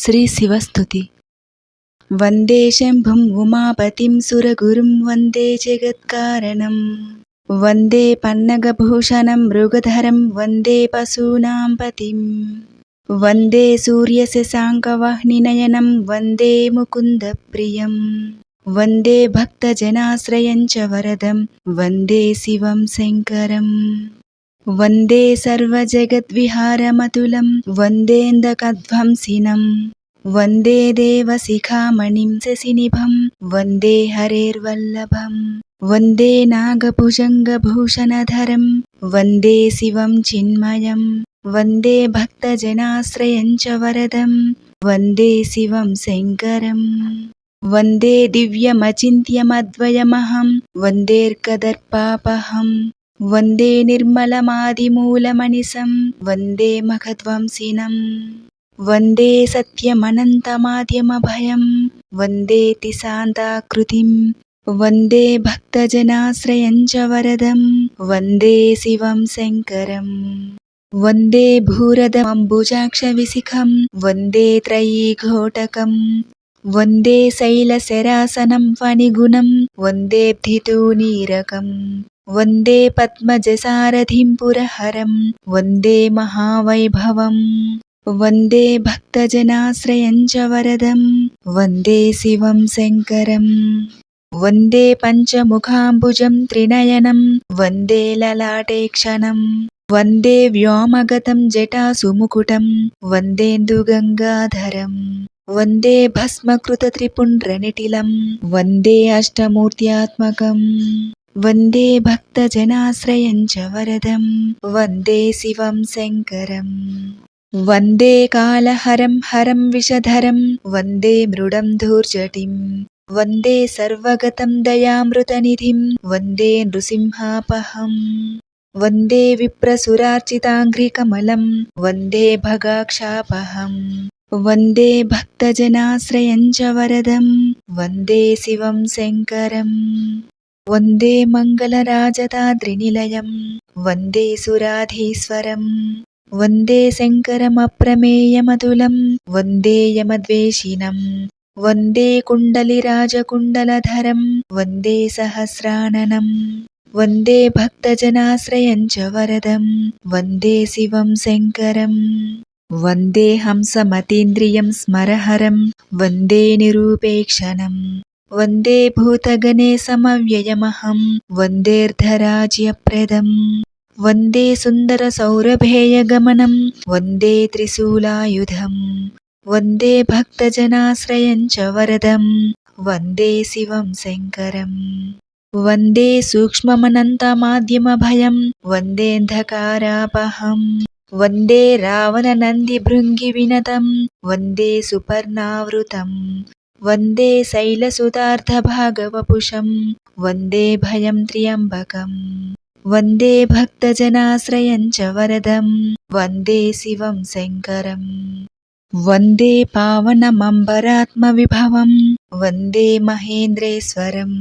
శ్రీ శివస్తుతి. వందే శంభుం ఉమాపతిం సురగురుం వందే జగత్కారణం వందే పన్నగభూషణం మృగధరం వందే పశూనాం పతిం వందే సూర్యశశాంకవహ్నినయనం వందే ముకుందప్రియం వందే భక్తజనాశ్రయం చ వరదం వందే శివం శంకరం వందే సర్వజగద్విహారమతులం వందేందకధ్వంసినం వందే దేవశిఖామణిం శశినిభం వందే హరేర్వల్లభం వందే నాగభుజంగభూషణధరం వందే శివం చిన్మయం వందే భక్తజనాశ్రయం చ వరదం వందే శివం శంకరం వందే దివ్యమచింత్యమద్వయమహం వందేర్కదర్పాపహం వందే నిర్మలమాదిమూలమనిశం వందే మఖధ్వంసినం వందే సత్యమనంతమాద్యమభయం వందేతి శాంతాకృతిం వందే భక్తజనాశ్రయం చ వరదం వందే శివం శంకరం వందే భూరదమంబుజాక్షవిశిఖం వందే త్రయీఘోటకం వందే శైలశరాసనం ఫణిగుణం వందేబ్ధితూనీరకం వందే పద్మజసారథిం పురహరం వందే మహావైభవం వందే భక్తజనాశ్రయం చ వరదం వందే శివం శంకరం వందే పంచముఖాంబుజం త్రినయనం వందే లలాటేక్షణం వందే వ్యోమగతం జటాసుముకుటం వందేందుగంగాధరం వందే భస్మకృతత్రిపుండ్రనిటిలం వందే అష్టమూర్త్యాత్మకం వందే భక్తజనాశ్రయం చ వరదం వందే శివం శంకరం వందే కాళహరం హరం విషధరం వందే మృడం ధూర్జటిం వందే సర్వగతం దయామృతనిధిం వందే నృసింహాపహం వందే విప్రసురార్చితాంఘ్రికమలం వందే భగాక్షాపహం వందే భక్తజనాశ్రయం చ వరదం వందే శివం శంకరం వందే మంగళరాజతాద్రినిలయం వందే సురాధీశ్వరం వందే శంకరమప్రమేయమతులం వందే యమద్వేషిణం వందే కుండలిరాజకుండలధరం వందే సహస్రాననం వందే భక్తజనాశ్రయం చ వరదం వందే శివం శంకరం వందే హంసమతీంద్రియం స్మరహరం వందే నిరూపేక్షణం వందే భూతగణే సమవ్యయమహం వందేర్ధరాజ్యప్రదం వందే సుందరసౌరభేయగమనం వందే త్రిశూలాయుధం వందే భక్తజనాశ్రయం చ వరదం వందే శివం శంకరం వందే సూక్ష్మమనంతమాద్యమభయం వందేంధకారాపహం వందే రావణనందిభృంగివినతం వందే సుపర్ణావృతం వందే శైలసుతార్ధభాగవపుషం వందే భయం త్ర్యంబకం వందే భక్తజనాశ్రయం చ వరదం వందే శివం శంకరం వందే పావనమంబరాత్మవిభవం వందే మహేంద్రేశ్వరం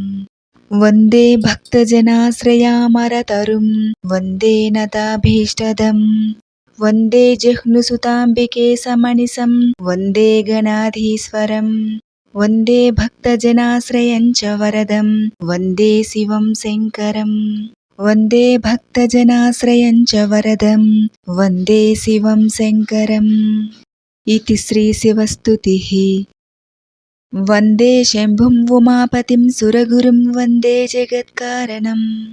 వందే భక్తజనాశ్రయామరతరుం వందే నతాభీష్టదం వందే జిహ్నుసుతాంబికేశమనిశం వందే గణాధీశ్వరం వందే భక్తజనాశ్రయం చ వరదం వందే శివం శంకరం వందే భక్తజనాశ్రయం చ వరదం వందే శివం శంకరం. ఇతి శ్రీ శివస్తుతిః. వందే శంభుం ఉమాపతిం సురగురుం వందే జగత్కారణం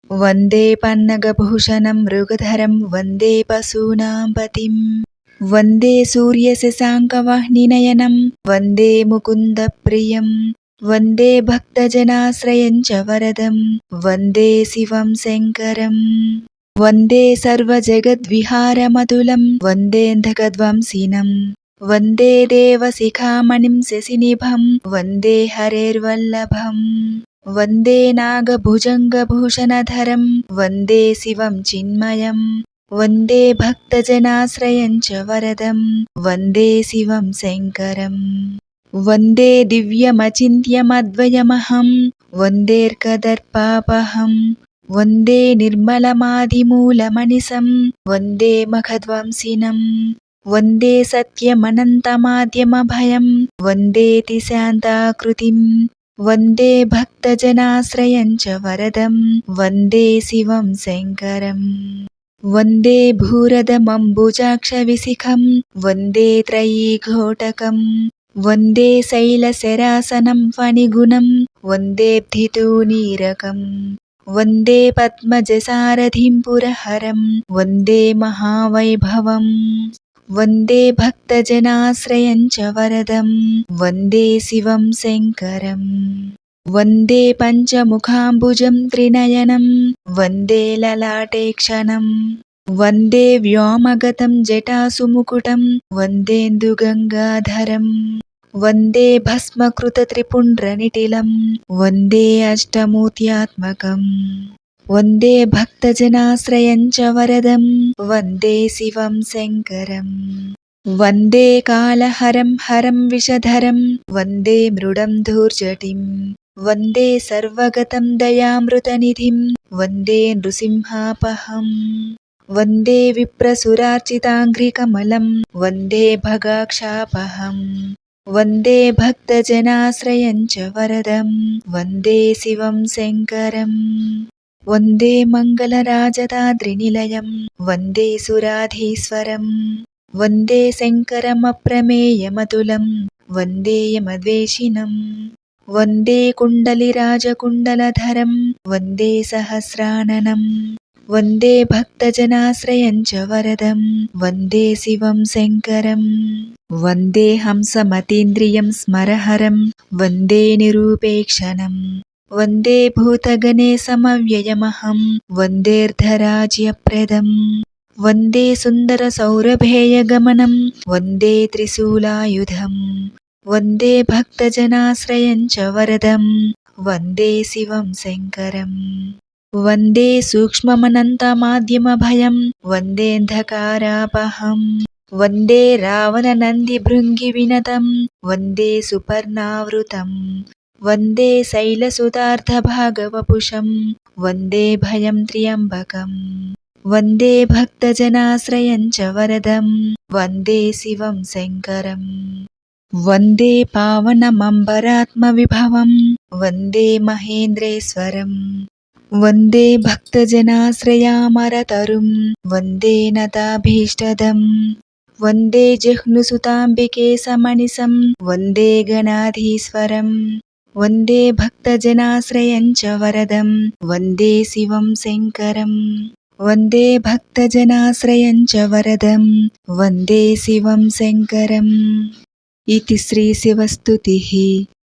వందే పన్నగభూషణం మృగధరం వందే పశూనాం పతిం వందే సూర్యశశాంకవహ్నినయనం వందే ముకుందప్రియం వందే భక్తజనాశ్రయం చ వరదం వందే శివం శంకరం వందే సర్వజగద్విహారమతులం వందేంధకధ్వంసినం వందే దేవశిఖామణిం శశినిభం వందే హరేర్వల్లభం వందే నాగభుజంగభూషణధరం వందే శివం చిన్మయం వందే భక్తజనాశ్రయం చ వరదం వందే శివం శంకరం వందే దివ్యమచింత్యమద్వయమహం వందేర్కదర్పాపహం వందే నిర్మలమాదిమూలమనిశం వందే మఖధ్వంసినం వందే సత్యమనంతమాద్యమభయం వందేతి శాంతాకృతిం వందే భక్తజనాశ్రయం చ వరదం వందే శివం శంకరం వందే భూరదమంబుజాక్షవిశిఖం వందే త్రయీఘోటకం వందే శైలశరాసనం ఫణిగుణం వందేబ్ధితూనీరకం వందే పద్మజసారథిం పురహరం వందే మహావైభవం వందే భక్తజనాశ్రయం చ వరదం వందే శివం శంకరం వందే పంచముఖాంబుజం త్రినయనం వందే లలాటేక్షణం వందే వ్యోమగతం జటాసుముకుటం వందేందుగంగాధరం వందే భస్మకృతత్రిపుండ్రనిటిలం వందే అష్టమూర్త్యాత్మకం వందే భక్తజనాశ్రయం చ వరదం వందే శివం శంకరం వందే కాళహరం హరం విషధరం వందే మృడం ధూర్జటిం వందే సర్వగతం దయామృతనిధిం వందే నృసింహాపహం వందే విప్రసురార్చితాంఘ్రికమలం వందే భగాక్షాపహం వందే భక్తజనాశ్రయం చ వరదం వందే శివం శంకరం వందే మంగళరాజతాద్రినిలయం వందే సురాధీశ్వరం వందే శంకరమప్రమేయమతులం వందే యమద్వేషిణం వందే కుండలిరాజకుండలధరం వందే సహస్రాననం వందే భక్తజనాశ్రయం చ వరదం వందే శివం శంకరం వందే హంసమతీంద్రియం స్మరహరం వందే నిరూపేక్షణం వందే భూతగణే సమవ్యయమహం వందేర్ధరాజ్యప్రదం వందే సుందరసౌరభేయగమనం వందే త్రిశూలాయుధం వందే భక్తజనాశ్రయం చ వరదం వందే శివం శంకరం వందే సూక్ష్మమనంతమాద్యమభయం వందేంధకారాపహం వందే రావణనందిభృంగివినతం వందే సుపర్ణావృతం వందే శైలసుతార్ధభాగవపుషం వందే భయం త్ర్యంబకం వందే భక్తజనాశ్రయం చ వరదం వందే శివం శంకరం వందే పావనమంబరాత్మవిభవం వందే మహేంద్రేశ్వరం వందే భక్తజనాశ్రయామరతరుం వందే నతాభీష్టదం వందే జిహ్నుసుతాంబికేశమనిశం వందే గణాధీశ్వరం వందే భక్తజనాశ్రయం చ వరదం వందే శివం శంకరం వందే భక్తజనాశ్రయం చ వరదం వందే శివం శంకరం. ఇతి శ్రీ శివస్తుతిః.